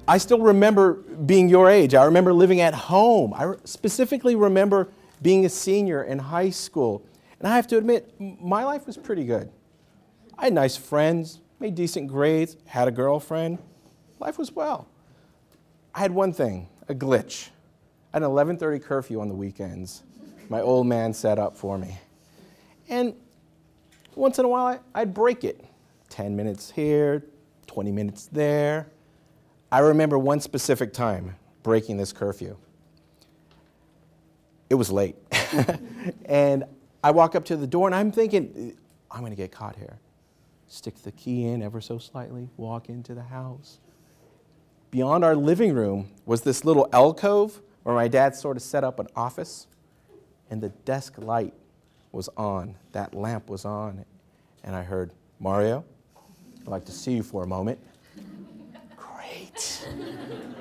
I still remember being your age. I remember living at home. I specifically remember being a senior in high school. And I have to admit, my life was pretty good. I had nice friends, made decent grades, had a girlfriend. Life was well. I had one thing, a glitch. I had an 11:30 curfew on the weekends. My old man set up for me. And once in a while, I'd break it. 10 minutes here, 20 minutes there. I remember one specific time breaking this curfew. It was late. And I walk up to the door, and I'm thinking, I'm going to get caught here. Stick the key in ever so slightly, walk into the house. Beyond our living room was this little alcove where my dad sort of set up an office, and the desk light was on. That lamp was on. And I heard, Mario, I'd like to see you for a moment. Great.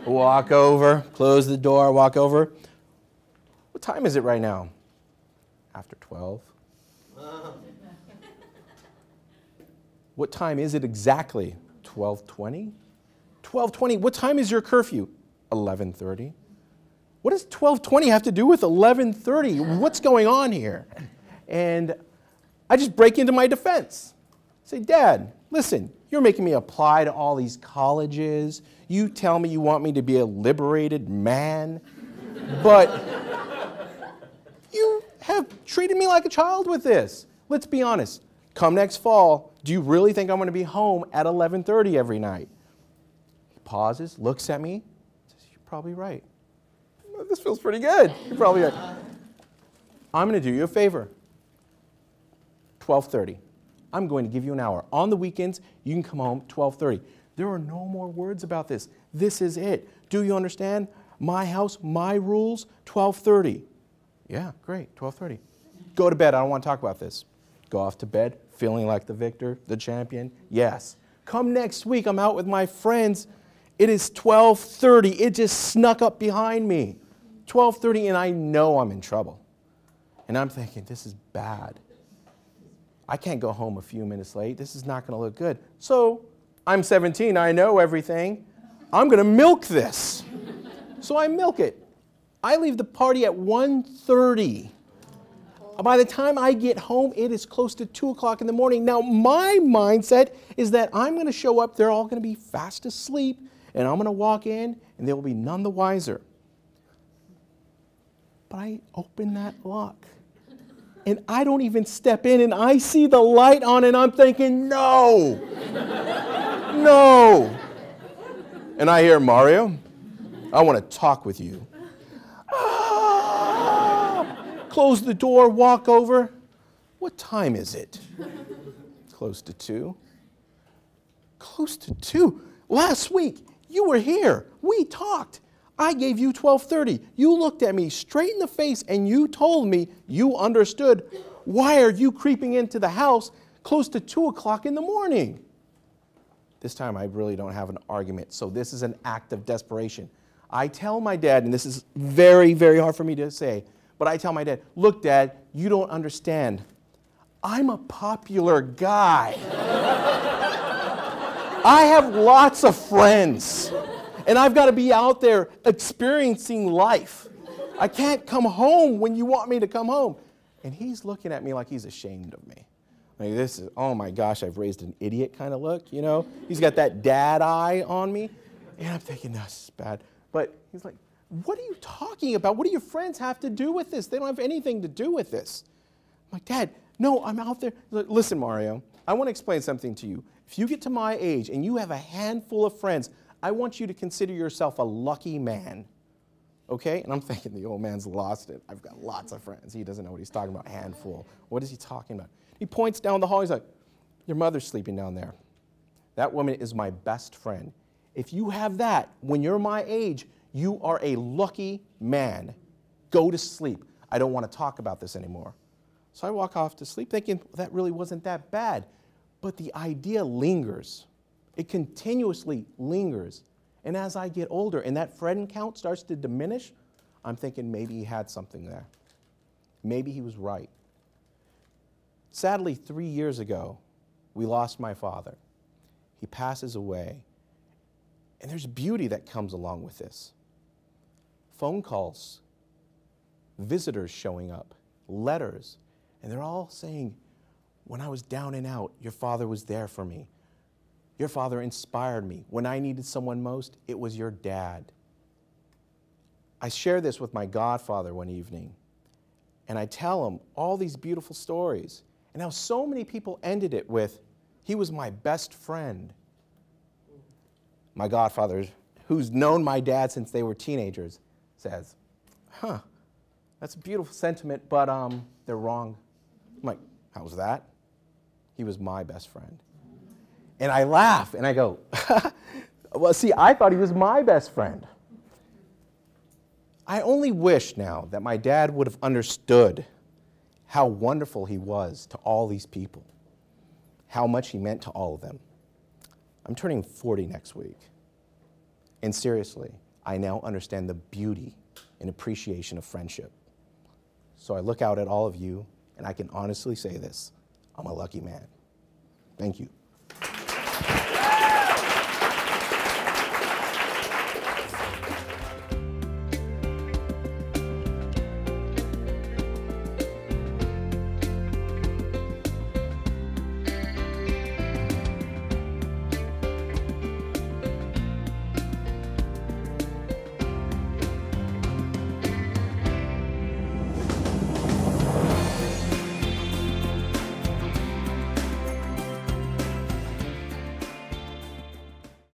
Walk over, close the door, walk over. What time is it right now? After 12. What time is it exactly? 12:20? 12:20. What time is your curfew? 11:30. What does 12:20 have to do with 11:30? What's going on here? And I just break into my defense. Say, Dad, listen, you're making me apply to all these colleges. You tell me you want me to be a liberated man, but you have treated me like a child with this. Let's be honest. Come next fall, do you really think I'm going to be home at 11:30 every night? He pauses, looks at me, says, you're probably right. This feels pretty good. You're probably right. I'm going to do you a favor. 12:30. I'm going to give you an hour. On the weekends, you can come home 12:30. There are no more words about this. This is it. Do you understand? My house, my rules, 12:30. Yeah, great, 12:30. Go to bed. I don't want to talk about this. Go off to bed, feeling like the victor, the champion. Yes. Come next week. I'm out with my friends. It is 12:30. It just snuck up behind me. 12:30, and I know I'm in trouble. And I'm thinking, this is bad. I can't go home a few minutes late. This is not going to look good. So I'm 17. I know everything. I'm going to milk this. So I milk it. I leave the party at 1:30. By the time I get home, it is close to 2 o'clock in the morning. Now, my mindset is that I'm going to show up. They're all going to be fast asleep, and I'm going to walk in, and they will be none the wiser. But I open that lock, and I don't even step in, and I see the light on, and I'm thinking, no, no. And I hear, Mario, I want to talk with you. Close the door, walk over. What time is it? Close to 2. Close to 2. Last week, you were here. We talked. I gave you 12:30. You looked at me straight in the face and you told me you understood. Why are you creeping into the house close to 2 o'clock in the morning? This time I really don't have an argument, so this is an act of desperation. I tell my dad, and this is very, very hard for me to say, but I tell my dad, look, Dad, you don't understand. I'm a popular guy. I have lots of friends, and I've got to be out there experiencing life. I can't come home when you want me to come home. And he's looking at me like he's ashamed of me. Like, this is, oh my gosh, I've raised an idiot kind of look, you know? He's got that dad eye on me. And I'm thinking, no, this is bad. But he's like, what are you talking about? What do your friends have to do with this? They don't have anything to do with this. I'm like, Dad, no, I'm out there. Like, listen, Mario, I want to explain something to you. If you get to my age and you have a handful of friends, I want you to consider yourself a lucky man. Okay? And I'm thinking the old man's lost it. I've got lots of friends. He doesn't know what he's talking about, handful. What is he talking about? He points down the hall. He's like, your mother's sleeping down there. That woman is my best friend. If you have that, when you're my age, you are a lucky man. Go to sleep. I don't want to talk about this anymore. So I walk off to sleep thinking, well, that really wasn't that bad. But the idea lingers. It continuously lingers. And as I get older and that friend count starts to diminish, I'm thinking maybe he had something there. Maybe he was right. Sadly, 3 years ago, we lost my father. He passes away. And there's beauty that comes along with this. Phone calls, visitors showing up, letters, and they're all saying, when I was down and out, your father was there for me. Your father inspired me. When I needed someone most, it was your dad. I share this with my godfather one evening, and I tell him all these beautiful stories, and how so many people ended it with, he was my best friend. My godfather, who's known my dad since they were teenagers, says, huh, that's a beautiful sentiment, but they're wrong. I'm like, how's that? He was my best friend. And I laugh, and I go, well, see, I thought he was my best friend. I only wish now that my dad would have understood how wonderful he was to all these people, how much he meant to all of them. I'm turning 40 next week. And seriously, I now understand the beauty and appreciation of friendship. So I look out at all of you, and I can honestly say this, I'm a lucky man. Thank you.